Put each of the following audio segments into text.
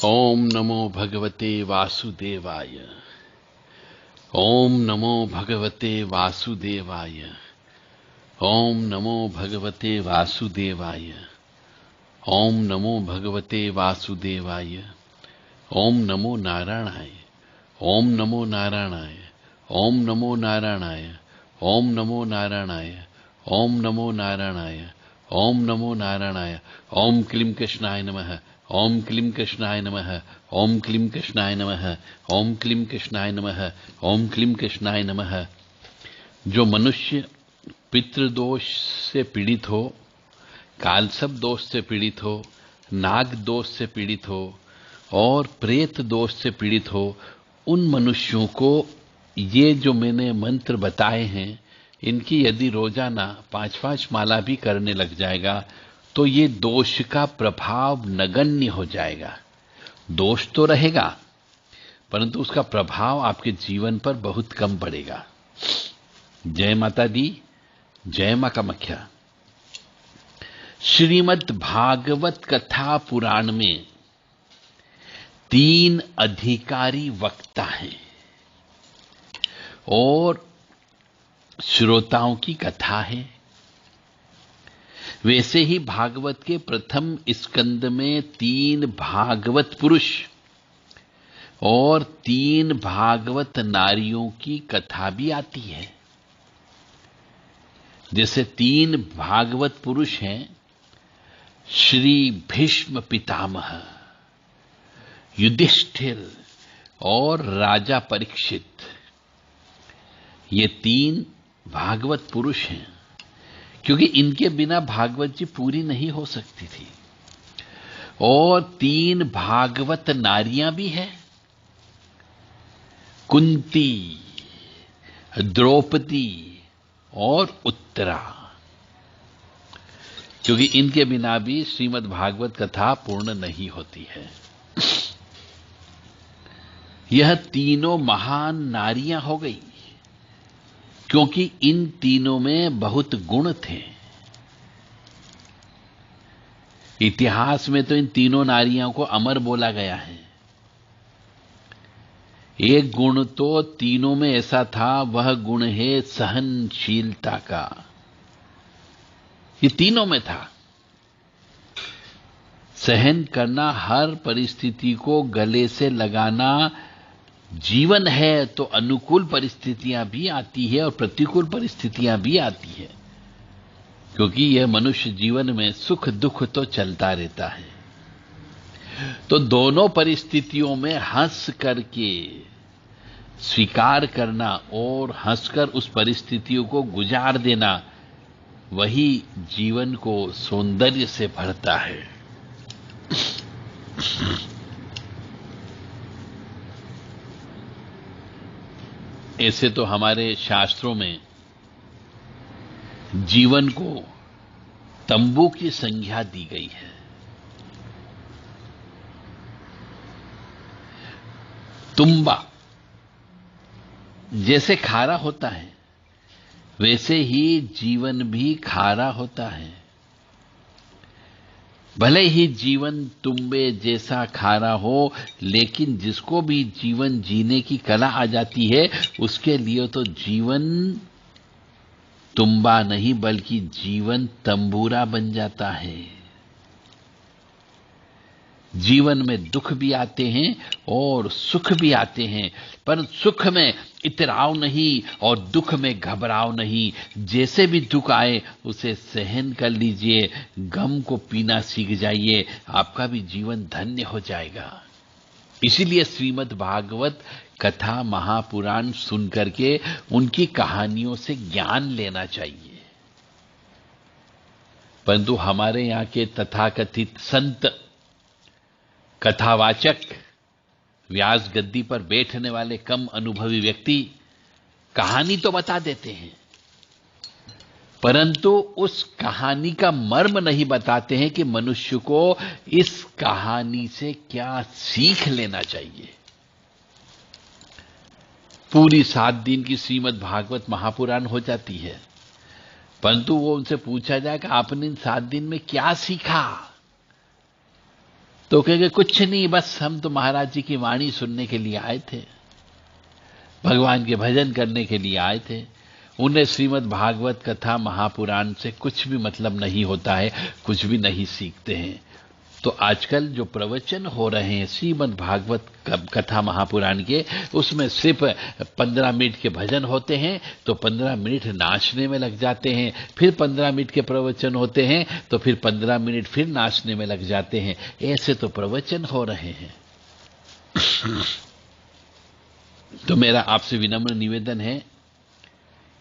ओम नमो भगवते वासुदेवाय। ओम नमो भगवते वासुदेवाय। ओम नमो भगवते वासुदेवाय। ओम नमो भगवते वासुदेवाय। ओम नमो नारायणाय। ओम नमो नारायणाय। ओम नमो नारायणाय। ओम नमो नारायणाय। ओम नमो नारायणाय। ओम नमो नारायणाय। ओम क्लीं कृष्णाय नमः। ओम क्लीं कृष्णाय नमः। ओम क्लीं कृष्णाय नमः। ओम क्लीं कृष्णाय नमः। ओम क्लीं कृष्णाय नमः। जो मनुष्य पितृदोष से पीड़ित हो, कालसर्प दोष से पीड़ित हो, नाग दोष से पीड़ित हो और प्रेत दोष से पीड़ित हो, उन मनुष्यों को ये जो मैंने मंत्र बताए हैं, इनकी यदि रोजाना 5-5 माला भी करने लग जाएगा तो ये दोष का प्रभाव नगण्य हो जाएगा। दोष तो रहेगा परंतु उसका प्रभाव आपके जीवन पर बहुत कम पड़ेगा। जय माता दी, जय मां कामाख्या। श्रीमद् भागवत कथा पुराण में 3 अधिकारी वक्ता हैं और श्रोताओं की कथा है। वैसे ही भागवत के प्रथम स्कंद में 3 भागवत पुरुष और 3 भागवत नारियों की कथा भी आती है। जैसे 3 भागवत पुरुष हैं श्री भीष्म पितामह, युधिष्ठिर और राजा परीक्षित। ये 3 भागवत पुरुष हैं क्योंकि इनके बिना भागवत जी पूरी नहीं हो सकती थी। और 3 भागवत नारियां भी हैं, कुंती, द्रौपदी और उत्तरा, क्योंकि इनके बिना भी श्रीमद् भागवत कथा पूर्ण नहीं होती है। यह तीनों महान नारियां हो गई क्योंकि इन तीनों में बहुत गुण थे। इतिहास में तो इन तीनों नारियों को अमर बोला गया है। एक गुण तो तीनों में ऐसा था, वह गुण है सहनशीलता का। ये तीनों में था। सहन करना, हर परिस्थिति को गले से लगाना। जीवन है तो अनुकूल परिस्थितियां भी आती है और प्रतिकूल परिस्थितियां भी आती है, क्योंकि यह मनुष्य जीवन में सुख दुख तो चलता रहता है। तो दोनों परिस्थितियों में हंस करके स्वीकार करना और हंसकर उस परिस्थितियों को गुजार देना, वही जीवन को सौंदर्य से भरता है। ऐसे तो हमारे शास्त्रों में जीवन को तंबू की संज्ञा दी गई है। तुम्बा जैसे खारा होता है, वैसे ही जीवन भी खारा होता है। भले ही जीवन तुम्बे जैसा खारा हो, लेकिन जिसको भी जीवन जीने की कला आ जाती है, उसके लिए तो जीवन तुम्बा नहीं बल्कि जीवन तंबूरा बन जाता है। जीवन में दुख भी आते हैं और सुख भी आते हैं, पर सुख में इतराव नहीं और दुख में घबराव नहीं। जैसे भी दुख आए उसे सहन कर लीजिए, गम को पीना सीख जाइए, आपका भी जीवन धन्य हो जाएगा। इसीलिए श्रीमद् भागवत कथा महापुराण सुन करके उनकी कहानियों से ज्ञान लेना चाहिए। परंतु हमारे यहाँ के तथाकथित संत, कथावाचक, व्यास गद्दी पर बैठने वाले कम अनुभवी व्यक्ति कहानी तो बता देते हैं, परंतु उस कहानी का मर्म नहीं बताते हैं कि मनुष्य को इस कहानी से क्या सीख लेना चाहिए। पूरी 7 दिन की श्रीमद् भागवत महापुराण हो जाती है, परंतु वो उनसे पूछा जाए कि आपने इन 7 दिन में क्या सीखा, तो कहेंगे कुछ नहीं, बस हम तो महाराज जी की वाणी सुनने के लिए आए थे, भगवान के भजन करने के लिए आए थे। उन्हें श्रीमद् भागवत कथा महापुराण से कुछ भी मतलब नहीं होता है, कुछ भी नहीं सीखते हैं। तो आजकल जो प्रवचन हो रहे हैं श्रीमद् भागवत कथा महापुराण के, उसमें सिर्फ 15 मिनट के भजन होते हैं, तो 15 मिनट नाचने में लग जाते हैं, फिर 15 मिनट के प्रवचन होते हैं, तो फिर 15 मिनट फिर नाचने में लग जाते हैं। ऐसे तो प्रवचन हो रहे हैं। तो मेरा आपसे विनम्र निवेदन है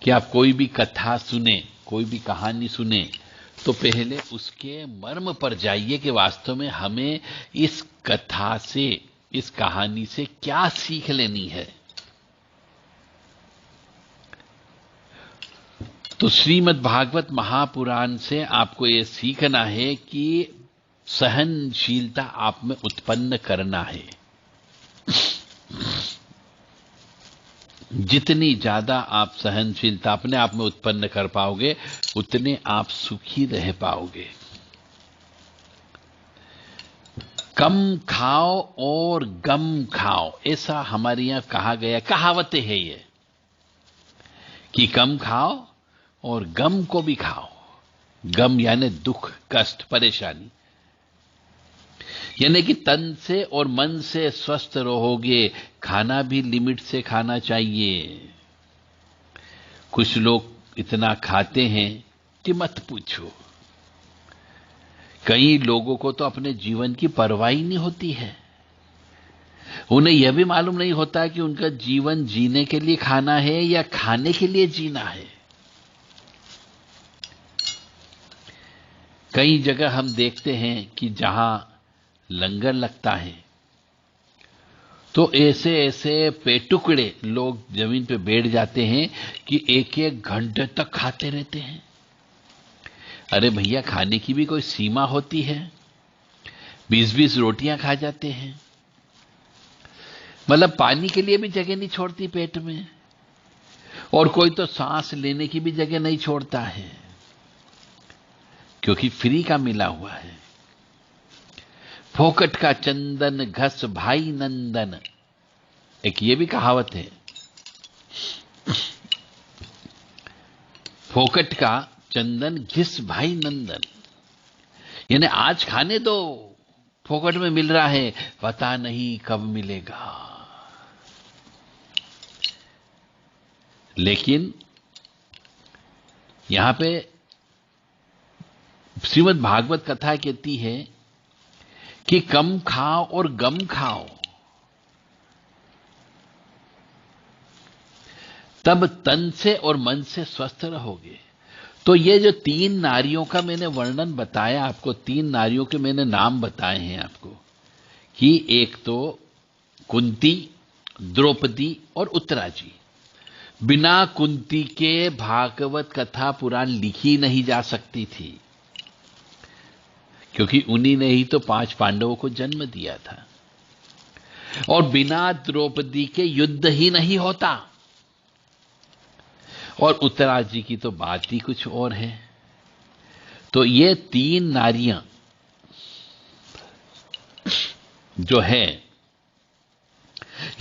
कि आप कोई भी कथा सुने, कोई भी कहानी सुने, तो पहले उसके मर्म पर जाइए कि वास्तव में हमें इस कथा से, इस कहानी से क्या सीख लेनी है। तो श्रीमद् भागवत महापुराण से आपको यह सीखना है कि सहनशीलता आप में उत्पन्न करना है। जितनी ज्यादा आप सहनशीलता अपने आप में उत्पन्न कर पाओगे, उतने आप सुखी रह पाओगे। कम खाओ और गम खाओ, ऐसा हमारे यहां कहा गया, कहावतें है ये, कि कम खाओ और गम को भी खाओ। गम यानी दुख, कष्ट, परेशानी, यानी कि तन से और मन से स्वस्थ रहोगे। खाना भी लिमिट से खाना चाहिए। कुछ लोग इतना खाते हैं कि मत पूछो। कई लोगों को तो अपने जीवन की परवाह ही नहीं होती है। उन्हें यह भी मालूम नहीं होता कि उनका जीवन जीने के लिए खाना है या खाने के लिए जीना है। कई जगह हम देखते हैं कि जहां लंगर लगता है, तो ऐसे ऐसे पेटुकड़े लोग जमीन पे बैठ जाते हैं कि एक एक घंटे तक खाते रहते हैं। अरे भैया, खाने की भी कोई सीमा होती है। 20-20 रोटियां खा जाते हैं। मतलब पानी के लिए भी जगह नहीं छोड़ती पेट में, और कोई तो सांस लेने की भी जगह नहीं छोड़ता है, क्योंकि फ्री का मिला हुआ है। फोकट का चंदन घस भाई नंदन, एक ये भी कहावत है। फोकट का चंदन घिस भाई नंदन, यानी आज खाने दो, फोकट में मिल रहा है, पता नहीं कब मिलेगा। लेकिन यहां पे श्रीमद् भागवत कथा कहती है कि कम खाओ और गम खाओ, तब तन से और मन से स्वस्थ रहोगे। तो ये जो 3 नारियों का मैंने वर्णन बताया आपको, 3 नारियों के मैंने नाम बताए हैं आपको, कि एक तो कुंती, द्रौपदी और उत्तरा जी। बिना कुंती के भागवत कथा पुराण लिखी नहीं जा सकती थी, क्योंकि उन्हीं ने ही तो 5 पांडवों को जन्म दिया था। और बिना द्रौपदी के युद्ध ही नहीं होता। और उत्तरा जी की तो बात ही कुछ और है। तो ये 3 नारियां जो है,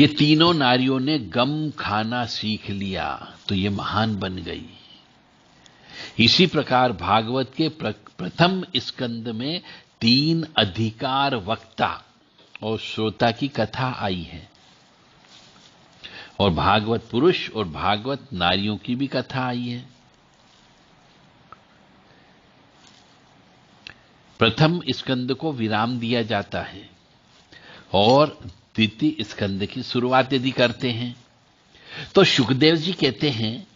ये तीनों नारियों ने गम खाना सीख लिया, तो ये महान बन गई। इसी प्रकार भागवत के प्रथम स्कंद में 3 अधिकार वक्ता और श्रोता की कथा आई है, और भागवत पुरुष और भागवत नारियों की भी कथा आई है। प्रथम स्कंद को विराम दिया जाता है और द्वितीय स्कंद की शुरुआत यदि करते हैं, तो सुखदेव जी कहते हैं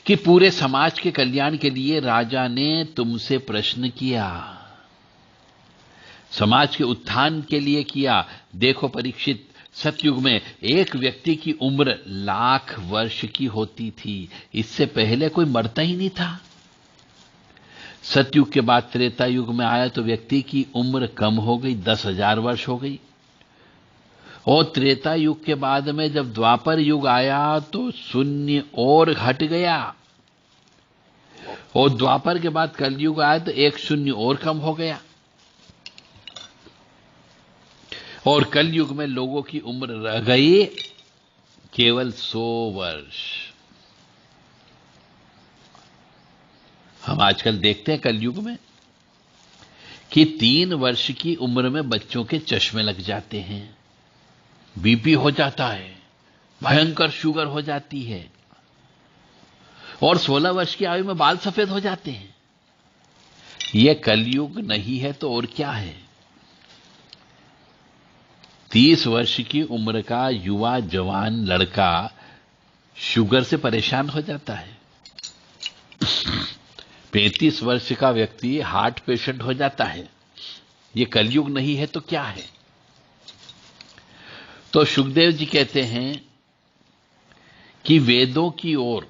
कि पूरे समाज के कल्याण के लिए राजा ने तुमसे प्रश्न किया, समाज के उत्थान के लिए किया। देखो परीक्षित, सतयुग में एक व्यक्ति की उम्र 1,00,000 वर्ष की होती थी। इससे पहले कोई मरता ही नहीं था। सतयुग के बाद त्रेता युग में आया तो व्यक्ति की उम्र कम हो गई, 10,000 वर्ष हो गई। और त्रेता युग के बाद में जब द्वापर युग आया तो शून्य और हट गया, और द्वापर के बाद कलयुग आया तो एक शून्य और कम हो गया। और कलयुग में लोगों की उम्र रह गई केवल 100 वर्ष। हम आजकल देखते हैं कलयुग में कि 3 वर्ष की उम्र में बच्चों के चश्मे लग जाते हैं, बीपी हो जाता है, भयंकर शुगर हो जाती है, और 16 वर्ष की आयु में बाल सफेद हो जाते हैं। यह कलयुग नहीं है तो और क्या है? 30 वर्ष की उम्र का युवा जवान लड़का शुगर से परेशान हो जाता है, 35 वर्ष का व्यक्ति हार्ट पेशेंट हो जाता है। यह कलयुग नहीं है तो क्या है? तो सुखदेव जी कहते हैं कि वेदों की ओर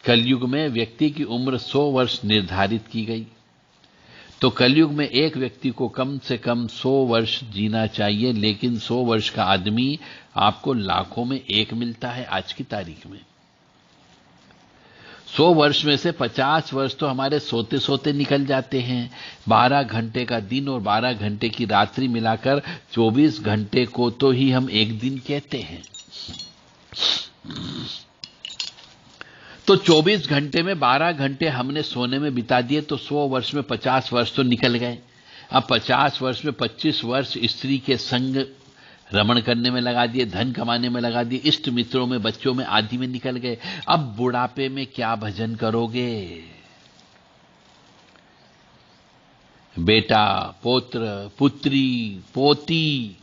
कलयुग में व्यक्ति की उम्र 100 वर्ष निर्धारित की गई, तो कलयुग में एक व्यक्ति को कम से कम 100 वर्ष जीना चाहिए, लेकिन 100 वर्ष का आदमी आपको लाखों में एक मिलता है आज की तारीख में। 100 वर्ष में से 50 वर्ष तो हमारे सोते सोते निकल जाते हैं। 12 घंटे का दिन और 12 घंटे की रात्रि मिलाकर 24 घंटे को तो ही हम एक दिन कहते हैं। तो 24 घंटे में 12 घंटे हमने सोने में बिता दिए, तो 100 वर्ष में 50 वर्ष तो निकल गए। अब 50 वर्ष में 25 वर्ष स्त्री के संग रमण करने में लगा दिए, धन कमाने में लगा दिए, इष्ट मित्रों में, बच्चों में, आदि में निकल गए। अब बुढ़ापे में क्या भजन करोगे? बेटा, पोत्र, पुत्री, पोती,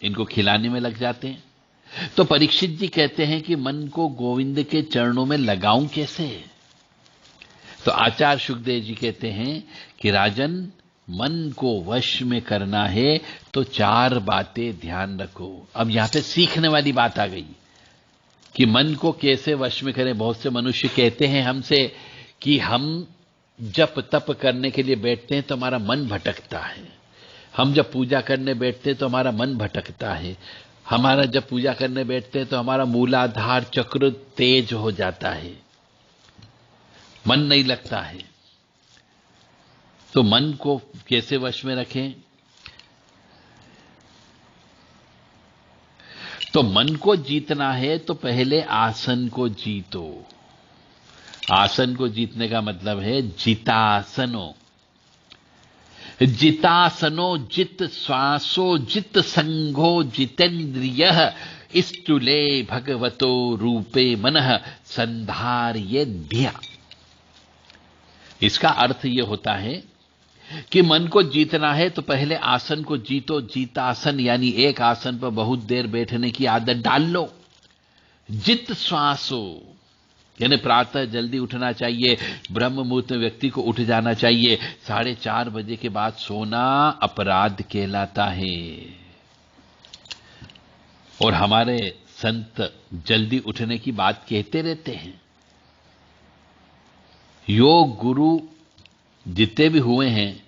इनको खिलाने में लग जाते हैं। तो परीक्षित जी कहते हैं कि मन को गोविंद के चरणों में लगाऊं कैसे? तो आचार्य सुखदेव जी कहते हैं कि राजन, मन को वश में करना है तो 4 बातें ध्यान रखो। अब यहां पे सीखने वाली बात आ गई कि मन को कैसे वश में करें। बहुत से मनुष्य कहते हैं हमसे कि हम जप तप करने के लिए बैठते हैं तो हमारा मन भटकता है, हम जब पूजा करने बैठते हैं तो हमारा मन भटकता है, हमारा जब पूजा करने बैठते हैं तो हमारा मूलाधार चक्र तेज हो जाता है, मन नहीं लगता है। तो मन को कैसे वश में रखें? तो मन को जीतना है तो पहले आसन को जीतो। आसन को जीतने का मतलब है जितासनो। जितासनो जित श्वासो जित संघो जितेन्द्रियः इष्टुले भगवतो रूपे मनः संधार्य धिया। इसका अर्थ यह होता है कि मन को जीतना है तो पहले आसन को जीतो। जीतासन यानी एक आसन पर बहुत देर बैठने की आदत डाल लो। जित श्वासो यानी प्रातः जल्दी उठना चाहिए, ब्रह्म मुहूर्त में व्यक्ति को उठ जाना चाहिए। 4:30 बजे के बाद सोना अपराध कहलाता है। और हमारे संत जल्दी उठने की बात कहते रहते हैं। योग गुरु जितने भी हुए हैं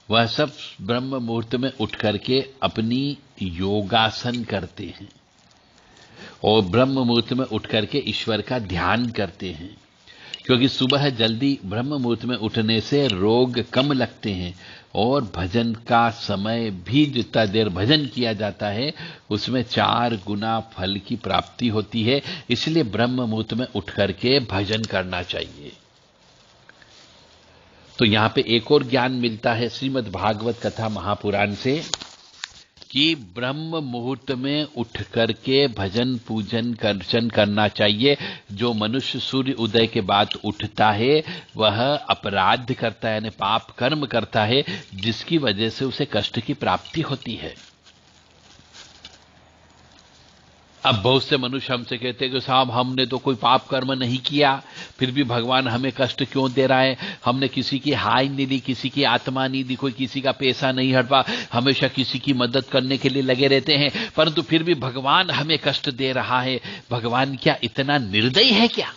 वह सब ब्रह्म मुहूर्त में उठ करके अपनी योगासन करते हैं और ब्रह्म मुहूर्त में उठ करके ईश्वर का ध्यान करते हैं, क्योंकि सुबह जल्दी ब्रह्म मुहूर्त में उठने से रोग कम लगते हैं और भजन का समय भी जितना देर भजन किया जाता है उसमें 4 गुना फल की प्राप्ति होती है। इसलिए ब्रह्म मुहूर्त में उठ करके भजन करना चाहिए। तो यहां पे एक और ज्ञान मिलता है श्रीमद् भागवत कथा महापुराण से कि ब्रह्म मुहूर्त में उठ करके भजन पूजन अर्चन करना चाहिए। जो मनुष्य सूर्य उदय के बाद उठता है वह अपराध करता है, यानी पाप कर्म करता है, जिसकी वजह से उसे कष्ट की प्राप्ति होती है। अब बहुत से मनुष्य हमसे कहते हैं कि साहब हमने तो कोई पाप कर्म नहीं किया, फिर भी भगवान हमें कष्ट क्यों दे रहा है? हमने किसी की हाय नहीं ली, किसी की आत्मा नहीं दी, कोई किसी का पैसा नहीं हड़पा, हमेशा किसी की मदद करने के लिए लगे रहते हैं, परंतु फिर भी भगवान हमें कष्ट दे रहा है। भगवान क्या इतना निर्दयी है क्या?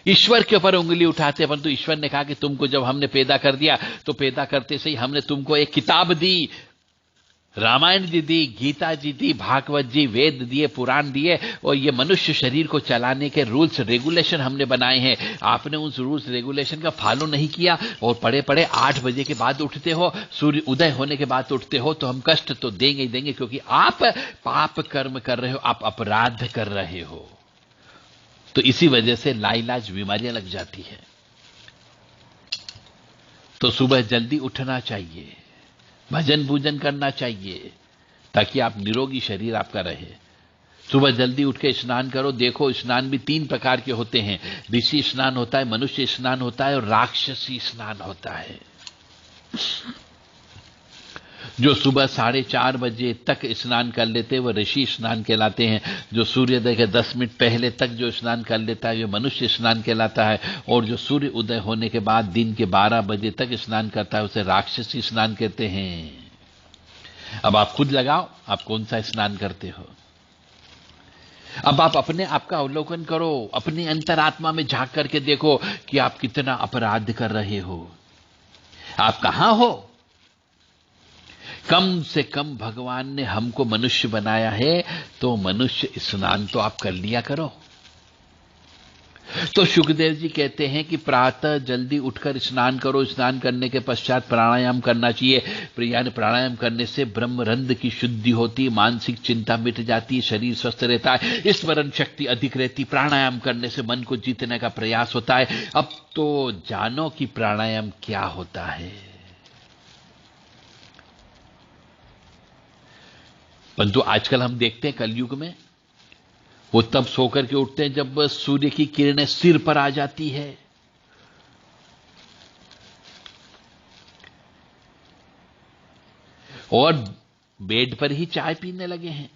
ईश्वर के ऊपर उंगली उठाते हैं, परंतु ईश्वर ने कहा कि तुमको जब हमने पैदा कर दिया तो पैदा करते से ही हमने तुमको एक किताब दी, रामायण जी दी, गीता जी दी, भागवत जी, वेद दिए, पुराण दिए, और ये मनुष्य शरीर को चलाने के रूल्स रेगुलेशन हमने बनाए हैं। आपने उस रूल्स रेगुलेशन का फॉलो नहीं किया और पड़े पड़े 8 बजे के बाद उठते हो, सूर्य उदय होने के बाद उठते हो, तो हम कष्ट तो देंगे ही देंगे, क्योंकि आप पाप कर्म कर रहे हो, आप अपराध कर रहे हो। तो इसी वजह से लाइलाज बीमारियां लग जाती है। तो सुबह जल्दी उठना चाहिए, भजन पूजन करना चाहिए, ताकि आप निरोगी शरीर आपका रहे। सुबह जल्दी उठ के स्नान करो। देखो, स्नान भी 3 प्रकार के होते हैं। ऋषि स्नान होता है, मनुष्य स्नान होता है, और राक्षसी स्नान होता है। जो सुबह 4:30 बजे तक स्नान कर लेते हैं वो ऋषि स्नान कहलाते हैं। जो सूर्योदय के 10 मिनट पहले तक जो स्नान कर लेता है वो मनुष्य स्नान कहलाता है। और जो सूर्य उदय होने के बाद दिन के 12 बजे तक स्नान करता है उसे राक्षसी स्नान कहते हैं। अब आप खुद लगाओ, आप कौन सा स्नान करते हो। अब आप अपने आप का अवलोकन करो, अपनी अंतरात्मा में झांक करके देखो कि आप कितना अपराध कर रहे हो, आप कहां हो। कम से कम भगवान ने हमको मनुष्य बनाया है, तो मनुष्य स्नान तो आप कर लिया करो। तो सुखदेव जी कहते हैं कि प्रातः जल्दी उठकर स्नान करो। स्नान करने के पश्चात प्राणायाम करना चाहिए। यानी प्राणायाम करने से ब्रह्मरंध्र की शुद्धि होती, मानसिक चिंता मिट जाती, शरीर स्वस्थ रहता है, स्मरण शक्ति अधिक रहती। प्राणायाम करने से मन को जीतने का प्रयास होता है। अब तो जानो कि प्राणायाम क्या होता है। परंतु आजकल हम देखते हैं कलयुग में वो तब सोकर के उठते हैं जब सूर्य की किरणें सिर पर आ जाती है। और बेड पर ही चाय पीने लगे हैं।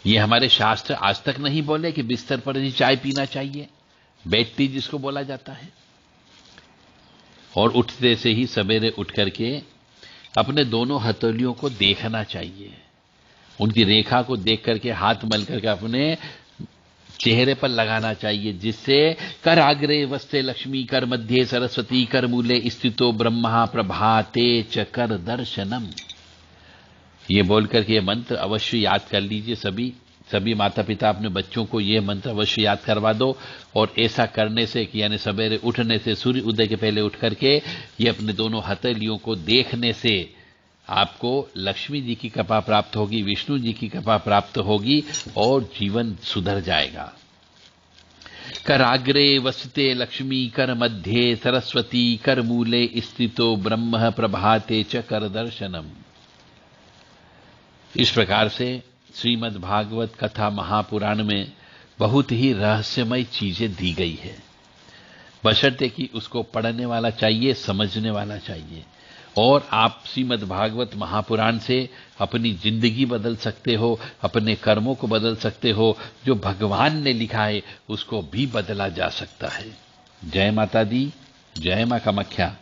ये हमारे शास्त्र आज तक नहीं बोले कि बिस्तर पर ही चाय पीना चाहिए, बेड टी जिसको बोला जाता है। और उठते से ही सवेरे उठ करके अपने दोनों हथेलियों को देखना चाहिए, उनकी रेखा को देख करके हाथ मल करके अपने चेहरे पर लगाना चाहिए, जिससे कर आग्रे वस्ते लक्ष्मी, कर मध्य सरस्वती, कर मूले स्थितो ब्रह्मा, प्रभाते च कर दर्शनम। ये बोल करके ये मंत्र अवश्य याद कर लीजिए। सभी माता पिता अपने बच्चों को ये मंत्र अवश्य याद करवा दो। और ऐसा करने से कि यानी सवेरे उठने से, सूर्य उदय के पहले उठ करके ये अपने दोनों हथेलियों को देखने से आपको लक्ष्मी जी की कृपा प्राप्त होगी, विष्णु जी की कृपा प्राप्त होगी और जीवन सुधर जाएगा। कर आग्रे वसते लक्ष्मी, कर मध्य सरस्वती, कर मूले स्थितो ब्रह्म, प्रभाते च कर दर्शनम। इस प्रकार से श्रीमद् भागवत कथा महापुराण में बहुत ही रहस्यमय चीजें दी गई है, बशर्ते कि उसको पढ़ने वाला चाहिए, समझने वाला चाहिए। और आप श्रीमद् भागवत महापुराण से अपनी जिंदगी बदल सकते हो, अपने कर्मों को बदल सकते हो। जो भगवान ने लिखा है उसको भी बदला जा सकता है। जय माता दी, जय मां कामाख्या।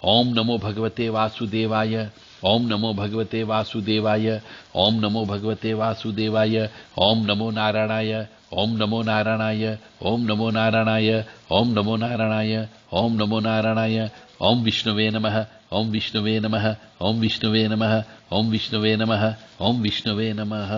ओम नमो भगवते वासुदेवाय, ओम नमो भगवते वासुदेवाय, ओम नमो भगवते वासुदेवाय, ओम नमो नारायणाय, ओम नमो नारायणाय, ओम नमो नारायणाय, ओम नमो नारायणाय, ओम नमो नारायणाय। ओम विष्णुवे नमः, ओम विष्णुवे नमः, ओम विष्णुवे नमः, ओम विष्णुवे नमः, ओम विष्णुवे नमः।